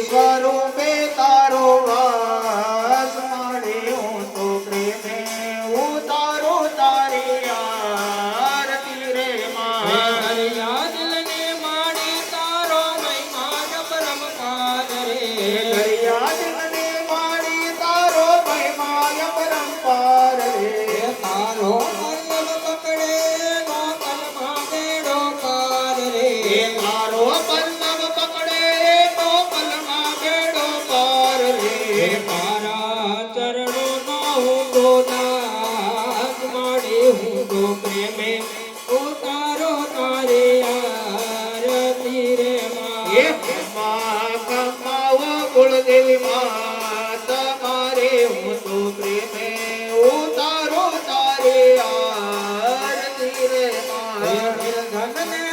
સ્વરૂપે તારો વાસ માડે હું તો પ્રેમે ઉતારું તારી આરતી રે માં હરિયા દિલને માડી તારો મહિમા પરમપાર રે હરિયા દિલને માડી તારો મહિમા પરમપાર રે તારો પલ્લવ પકડે નો કલમા બેડો પાર રે તારો પલ્લવ પકડે તો પલમાં બેડો પાર રે તારા ચરણો નો હું ગોદાસ માડી હું ગો પ્રેમે ઉતારો તારે આરતી રે એ માં કમાવો કુળદેવી માં તમારે હું તો પ્રેમે ઉતારો તારે આરતી રે માં ધન ને